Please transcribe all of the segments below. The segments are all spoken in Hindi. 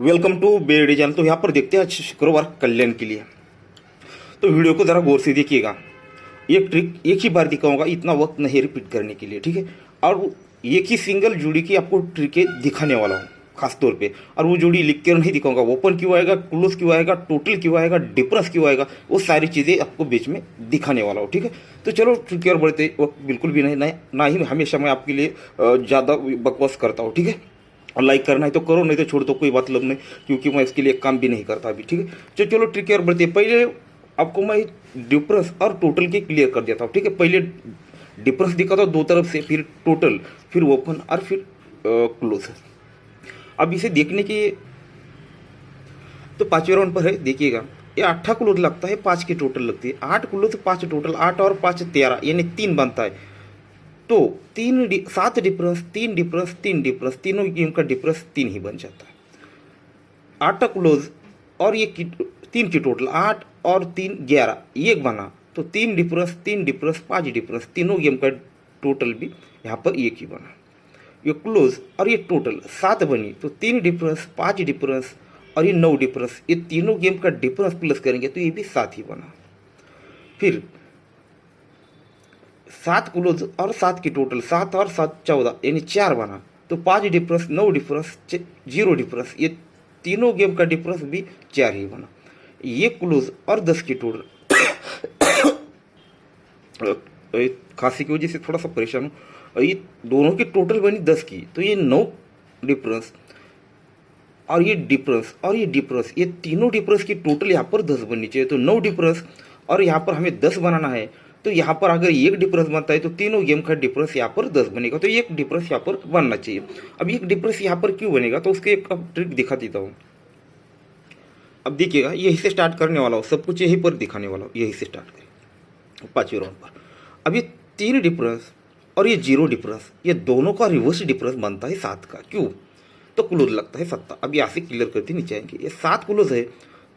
Welcome to Bedi channel. तो यहाँ पर देखते हैं आज शुक्रवार कल्याण के लिए। तो वीडियो को ज़रा गौर से देखिएगा। एक ट्रिक एक ही बार दिखाऊंगा, इतना वक्त नहीं रिपीट करने के लिए, ठीक है। और एक ही सिंगल जोड़ी की आपको ट्रिकें दिखाने वाला हूँ खास तौर पे। और वो जोड़ी लिख कर नहीं दिखाऊंगा, ओपन क्यों आएगा, क्लोज क्यों आएगा, टोटल क्यों आएगा, डिफरेंस क्यों आएगा, वो सारी चीज़ें आपको बीच में दिखाने वाला हूँ, ठीक है। तो चलो ट्रिक और बढ़ते वक्त बिल्कुल भी नहीं, ना ही हमेशा मैं आपके लिए ज़्यादा बकवास करता हूँ, ठीक है। और लाइक करना है तो करो, नहीं तो छोड़ दो, कोई मतलब नहीं, क्योंकि मैं इसके लिए काम भी नहीं करता अभी, ठीक है। तो चलो ट्रिक और बढ़ते। पहले आपको मैं डिफरेंस और टोटल के क्लियर कर देता हूँ, ठीक है। पहले डिफरेंस दिखाता हूँ दो तरफ से, फिर टोटल, फिर ओपन और फिर क्लोज। अब इसे देखने के तो पांचवें राउंड पर है, देखिएगा। ये 8 क्लोज लगता है, 5 की टोटल लगती है। 8 क्लोज 5 टोटल, 8 और 5 13, यानी 3 बनता है। तो 7 डिफरेंस, 3 डिफरेंस, 3 डिफरेंस, तीनों गेम का डिफरेंस 3 ही बन जाता है। 8 क्लोज और ये 3 की टोटल, 8 और 3 11, एक बना। तो 3 डिफरेंस, 3 डिफरेंस, 5 डिफरेंस, तीनों गेम का टोटल भी यहाँ पर एक ही बना। ये क्लोज और ये टोटल 7 बनी, तो 3 डिफरेंस, 5 डिफरेंस और ये 9 डिफरेंस, ये तीनों गेम का डिफरेंस प्लस करेंगे तो ये भी 7 ही बना। फिर 7 क्लोज और 7 की टोटल, 7 और 7 14, यानी 4 बना। तो 5 डिफरेंस, 9 डिफरेंस, 0 डिफरेंस, ये तीनों गेम का डिफरेंस भी 4 ही बना। ये क्लोज और 10 की टोटल खांसी की वजह से थोड़ा सा परेशान हूँ। ये दोनों की टोटल बनी 10 की, तो ये 9 डिफरेंस और ये डिफरेंस और ये डिफरेंस, ये तीनों डिफरेंस की टोटल यहाँ पर 10 बननी चाहिए। तो 9 डिफरेंस और यहाँ पर हमें 10 बनाना है। तो यहाँ पर अगर एक डिफरेंस बनता है तो तीनों गेम का डिफरेंस यहाँ पर 10 बनेगा। तो एक डिफरेंस यहाँ पर बनना चाहिए। अब एक डिफरेंस यहाँ पर क्यों बनेगा, तो उसके एक ट्रिक दिखा देता हूँ। अब देखिएगा, यही से स्टार्ट करने वाला हूँ, सब कुछ यहीं पर दिखाने वाला हूँ। यही से स्टार्ट करें 5वें राउंड पर। अब ये 3 डिफरेंस और ये 0 डिफरेंस, ये दोनों का रिवर्स डिफरेंस बनता है 7 का। क्यों, तो क्लोज लगता है 7। अब यहाँ से क्लियर करते नीचे आएंगे। ये 7 क्लोज है,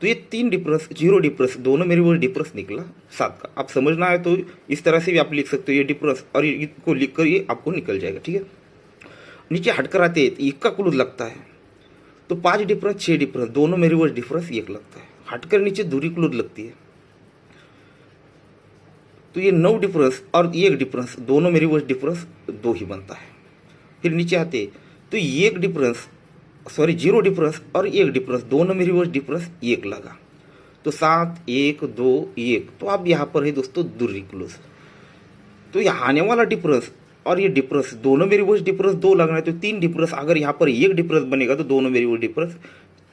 तो ये 3 डिफरेंस, 0 डिफरेंस, दोनों में रिवर्स डिफरेंस निकला 7 का। आप समझना है तो इस तरह से भी आप लिख सकते हो, ये डिफरेंस और इसको लिख कर ये आपको निकल जाएगा, ठीक है। नीचे हटकर आते हैं, एक का क्लोज लगता है, तो 5 डिफरेंस, 6 डिफरेंस, दोनों में रिवर्स डिफरेंस 1 लगता है। हटकर नीचे दूरी क्लोज लगती है, तो ये 9 डिफरेंस और 1 डिफरेंस, दोनों में रिवर्स डिफरेंस 2 ही बनता है। फिर नीचे आते तो 1 डिफरेंस, सॉरी 0 डिफरेंस और 1 डिफरेंस, दोनों में रिवर्स डिफरेंस 1 लगा। तो 7 1 2 1, तो अब यहाँ पर है दोस्तों दूरी क्लोज। तो यहाँ आने वाला डिफरेंस और ये डिफरेंस, दोनों में रिवर्स डिफरेंस 2 लगना है। तो 3 डिफरेंस, अगर यहाँ पर 1 डिफरेंस बनेगा तो दोनों में रिवर्स डिफरेंस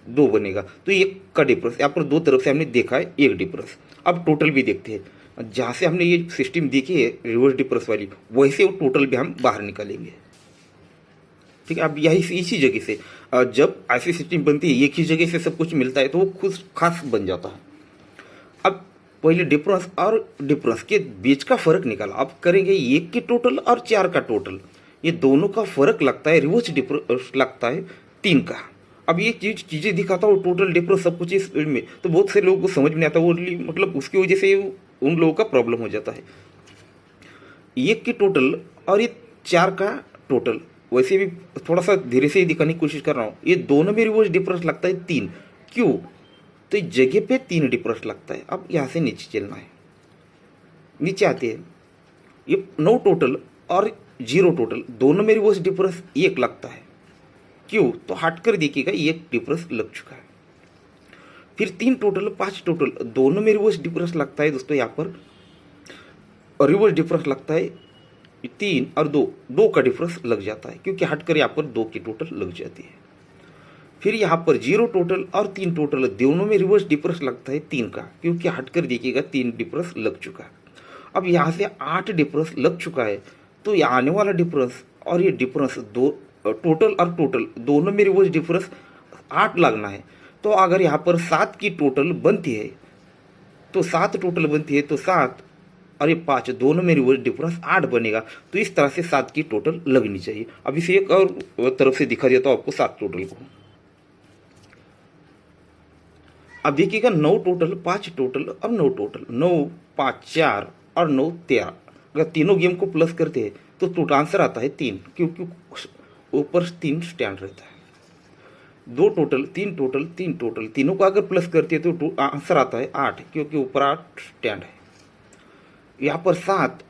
2 बनेगा। तो 1 का डिफरेंस, यहाँ पर दो तरफ से हमने देखा है 1 डिफरेंस। अब टोटल भी देखते हैं। जहाँ से हमने ये सिस्टम देखी है रिवर्स डिफरेंस वाली, वहीं से वो टोटल भी हम बाहर निकालेंगे, ठीक है। अब यही इसी जगह से जब ऐसी सिस्टम बनती है, एक ही जगह से सब कुछ मिलता है, तो वो खुद खास बन जाता है। अब पहले डिफरेंस और डिफरेंस के बीच का फर्क निकाला। अब करेंगे 1 की टोटल और 4 का टोटल, ये दोनों का फर्क लगता है, रिवर्स डिफरेंस लगता है 3 का। अब ये चीज़ें दिखाता हूँ, टोटल डिफरेंस सब कुछ इस में, तो बहुत से लोगों को समझ में नहीं आता, वो मतलब उसकी वजह से उन लोगों का प्रॉब्लम हो जाता है। 1 की टोटल और ये 4 का टोटल, वैसे भी थोड़ा सा धीरे से ही दिखाने की कोशिश कर रहा हूँ। ये दोनों में रिवर्स डिफरेंस लगता है 3। क्यों, तो इस जगह पे 3 डिफरेंस लगता है। अब यहाँ से नीचे चलना है, नीचे आते हैं, ये 9 टोटल और 0 टोटल, दोनों में रिवर्स डिफरेंस 1 लगता है। क्यों, तो हटकर देखिएगा 1 डिफरेंस लग चुका है। फिर 3 टोटल 5 टोटल, दोनों में रिवर्स डिफरेंस लगता है दोस्तों। यहाँ पर रिवर्स डिफरेंस लगता है 3 और 2 का डिफरेंस लग जाता है, क्योंकि हटकर यहाँ पर 2 की टोटल लग जाती है। फिर यहाँ पर 0 टोटल और 3 टोटल, दोनों में रिवर्स डिफरेंस लगता है 3 का, क्योंकि हटकर देखिएगा 3 डिफरेंस लग चुका है। अब यहाँ से 8 डिफरेंस लग चुका है, तो ये आने वाला डिफरेंस और ये डिफरेंस टोटल और टोटल, दोनों में रिवर्स डिफरेंस 8 लगना है। तो अगर यहाँ पर 7 की टोटल बनती है, तो 7 टोटल बनती है, तो 7 और ये 5, दोनों में रिवर्स डिफरेंस 8 बनेगा। तो इस तरह से 7 की टोटल लगनी चाहिए। अब इसे एक और तरफ से दिखा देता हूँ आपको 7 टोटल को। अब देखिएगा 9 टोटल, 5 टोटल और 9 टोटल, 9 5 4 और 9 13। अगर तीनों गेम को प्लस करते हैं तो टोटल आंसर आता है 3, क्योंकि ऊपर 3 स्टैंड रहता है। दो टोटल, तीन टोटल, तीन टोटल, तीनों को अगर प्लस करते हैं तो आंसर आता है 8, क्योंकि ऊपर 8 स्टैंड है। यहाँ पर 7,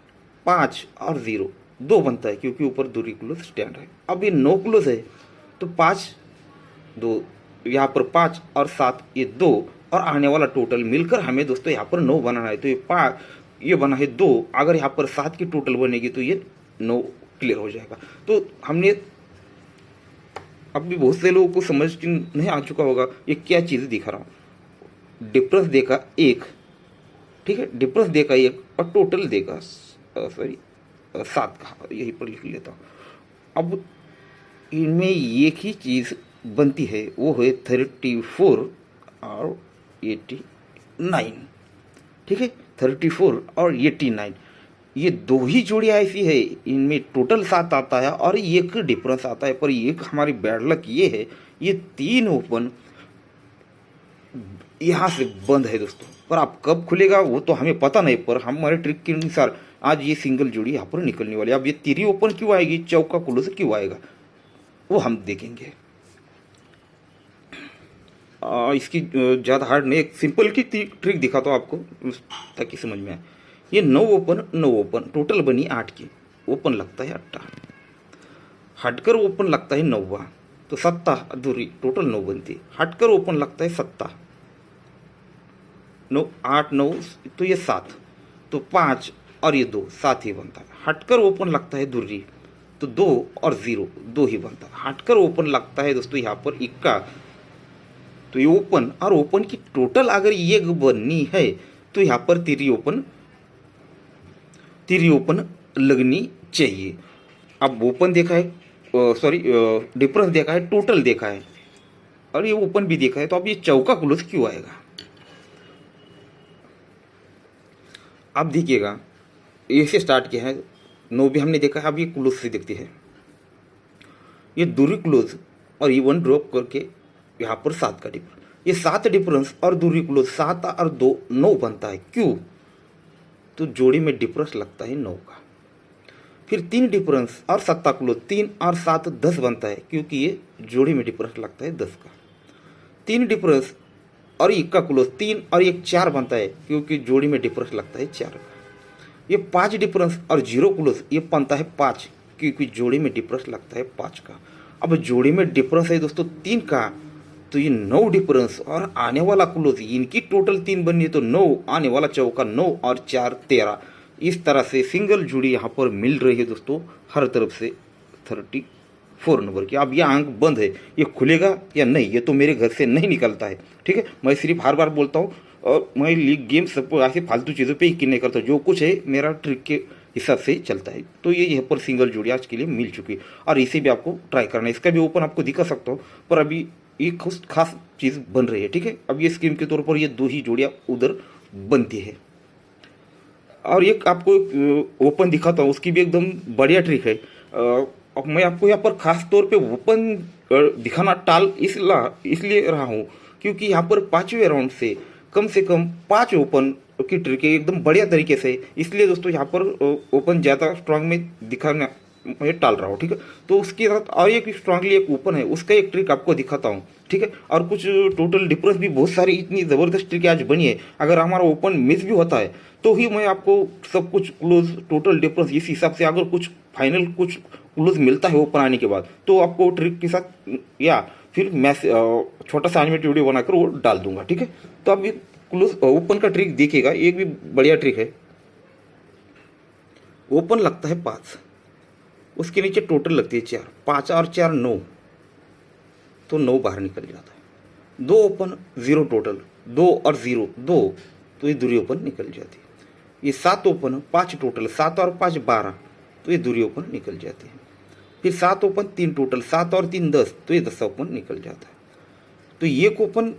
5 और 0 2 बनता है, क्योंकि ऊपर दूरी क्लोज स्टैंड है। अब ये 9 क्लोज है तो 5 2, यहाँ पर 5 और 7 ये 2, और आने वाला टोटल मिलकर हमें दोस्तों यहाँ पर 9 बनाना है। तो ये 5 ये बना है 2, अगर यहाँ पर 7 की टोटल बनेगी तो ये 9 क्लियर हो जाएगा। तो हमने अब भी बहुत से लोगों को समझ नहीं आ चुका होगा ये क्या चीज़ दिखा रहा हूँ। डिफरेंस देखा 1, ठीक है, डिफरेंस देखा 1 और टोटल देखा 7 का, यहीं पर लिख लेता हूँ। अब इनमें एक ही चीज़ बनती है, वो है 34 और 89, ठीक है, 34 और 89 ये दो ही जोड़ियाँ ऐसी है, इनमें टोटल 7 आता है और एक डिफरेंस आता है। पर एक हमारी बैड लक ये है, ये 3 ओपन यहाँ से बंद है दोस्तों। पर आप कब खुलेगा वो तो हमें पता नहीं, पर हमारे ट्रिक के अनुसार आज ये सिंगल जोड़ी यहाँ पर निकलने वाली है। अब ये 3 ओपन क्यों आएगी, चौका क्लोज क्यों आएगा, वो हम देखेंगे। इसकी ज़्यादा हार्ड नहीं, एक सिंपल की ट्रिक दिखाता हूँ आपको ताकि समझ में आए। ये 9 ओपन 9 ओपन टोटल बनी 8 की, ओपन लगता है 8, हटकर ओपन लगता है 9, तो 7 अधूरी, टोटल 9 बनती है। हटकर ओपन लगता है 7 9 8 9 तो ये 7, तो 5 और ये 2 7 ही बनता है। हटकर ओपन लगता है दूरी, तो 2 और 0 2 ही बनता है। हटकर ओपन लगता है दोस्तों यहाँ पर 1, तो ये ओपन और ओपन की टोटल अगर ये बननी है तो यहाँ पर 3 ओपन लगनी चाहिए। अब ओपन देखा है, डिफरेंस देखा है, टोटल देखा है और ये ओपन भी देखा है, तो अब ये चौका क्लोज क्यों आएगा। अब देखिएगा ऐसे स्टार्ट किया है, 9 भी हमने देखा है, अब ये क्लोज से देखते हैं। ये दूरी क्लोज और ये 1 ड्रॉप करके यहाँ पर 7 का डिफरेंस, ये 7 डिफरेंस और दूरी क्लोज 7 और 2 9 बनता है। क्यों, तो जोड़ी में डिफरेंस लगता है 9 का। फिर 3 डिफरेंस और 7 क्लोज, 3 और 7 10 बनता है, क्योंकि ये जोड़ी में डिफरेंस लगता है 10 का। 3 डिफरेंस और 1 का क्लोज, 3 और 1 4 बनता है, क्योंकि जोड़ी में डिफरेंस लगता है 4 का। ये 5 डिफरेंस और 0 क्लोज, ये बनता है 5, क्योंकि जोड़ी में डिफरेंस लगता है 5 का। अब जोड़ी में डिफरेंस है दोस्तों 3 का, तो ये 9 डिफरेंस और आने वाला क्लोज, इनकी टोटल 3 बननी है, तो 9 आने वाला चौका 9 और 4 13। इस तरह से सिंगल जोड़ी यहाँ पर मिल रही है दोस्तों हर तरफ से 34 नंबर की। अब यह अंक बंद है, ये खुलेगा या नहीं ये तो मेरे घर से नहीं निकलता है, ठीक है। मैं सिर्फ हर बार बोलता हूँ, और मैं लीग गेम सबको ऐसे फालतू चीज़ों पे यकीन नहीं करता, जो कुछ है मेरा ट्रिक के हिसाब से चलता है। तो ये यहाँ पर सिंगल जोड़ी आज के लिए मिल चुकी है, और इसे भी आपको ट्राई करना है। इसका भी ओपन आपको दिखा सकता हूँ, पर अभी एक खास चीज़ बन रही है, ठीक है। अब ये स्कीम के तौर पर ये 2 ही जोड़ियाँ उधर बनती है। और एक आपको ओपन दिखाता हूँ, उसकी भी एकदम बढ़िया ट्रिक है। अब मैं आपको यहाँ पर खास तौर पे ओपन दिखाना टाल इसलिए रहा हूँ, क्योंकि यहाँ पर 5वें राउंड से कम 5 ओपन की ट्रिक है एकदम बढ़िया तरीके से। इसलिए दोस्तों यहाँ पर ओपन ज़्यादा स्ट्रांग में दिखाना मैं टाल रहा हूँ, ठीक है। तो उसके साथ और एक स्ट्रांगली एक ओपन है, उसका एक ट्रिक आपको दिखाता हूँ, ठीक है। और कुछ टोटल डिफरेंस भी बहुत सारी इतनी ज़बरदस्त ट्रिक आज बनी है। अगर हमारा ओपन मिस भी होता है तो ही मैं आपको सब कुछ क्लोज टोटल डिफरेंस इस हिसाब से, अगर कुछ फाइनल कुछ क्लोज मिलता है ओपन आने के बाद, तो आपको ट्रिक के साथ या फिर मैं छोटा सा एनिमेटेड वीडियो बनाकर वो डाल दूंगा, ठीक है। तो अब ये क्लोज ओपन का ट्रिक देखिएगा, एक भी बढ़िया ट्रिक है। ओपन लगता है 5, उसके नीचे टोटल लगती है 4, 5 और 4 9, तो 9 बाहर निकल जाता है। 2 ओपन 0 टोटल, 2 और 0 2, तो ये दूरी ओपन निकल जाती है। ये 7 ओपन 5 टोटल, 7 और 5 12, तो ये दूरी ओपन निकल जाती है। फिर 7 ओपन 3 टोटल, 7 और 3 10, तो ये 10 ओपन निकल जाता है। तो ये ओपन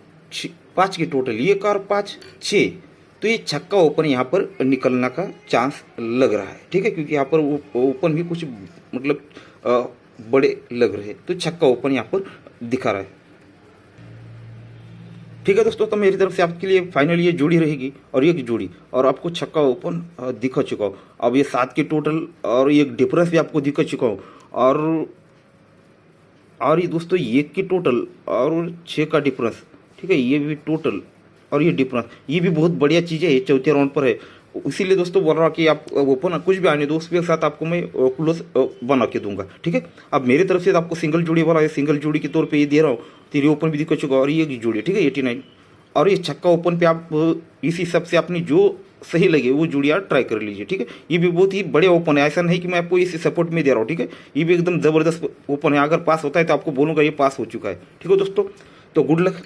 5 के टोटल, 1 और 5 6, तो ये छक्का ओपन यहाँ पर निकलने का चांस लग रहा है, ठीक है। क्योंकि यहाँ पर ओपन भी कुछ मतलब बड़े लग रहे हैं, तो छक्का ओपन यहाँ पर दिखा रहा है, ठीक है दोस्तों। तो मेरी तरफ से आपके लिए फाइनल ये जोड़ी रहेगी और एक जोड़ी, और आपको छक्का ओपन दिखा चुका हूँ। अब ये 7 के टोटल और एक डिफरेंस भी आपको दिखा चुका हूँ, और और ये दोस्तों एक की टोटल और 6 का डिफरेंस, ठीक है, ये भी टोटल और ये डिफरेंस, ये भी बहुत बढ़िया चीज़ है, ये चौथे राउंड पर है। इसीलिए दोस्तों बोल रहा हूँ कि आप ओपन कुछ भी आने दो, उसके साथ आपको मैं क्लोज बना के दूंगा, ठीक है। अब मेरी तरफ से आपको सिंगल जोड़ी वाला है, सिंगल जोड़ी के तौर पे ये दे रहा हूँ, तो ये ओपन भी दिखा चुका और ये जोड़ी, ठीक है, 89। और ये छक्का ओपन पे आप इस हिसाब से अपनी जो सही लगे वो जोड़ी आप ट्राई कर लीजिए, ठीक है। ये भी बहुत ही बड़े ओपन है, ऐसा नहीं कि मैं आपको इसी सपोर्ट में दे रहा हूँ, ठीक है। ये भी एकदम ज़बरदस्त ओपन है, अगर पास होता है तो आपको बोलूँगा ये पास हो चुका है, ठीक है दोस्तों। तो गुड लक।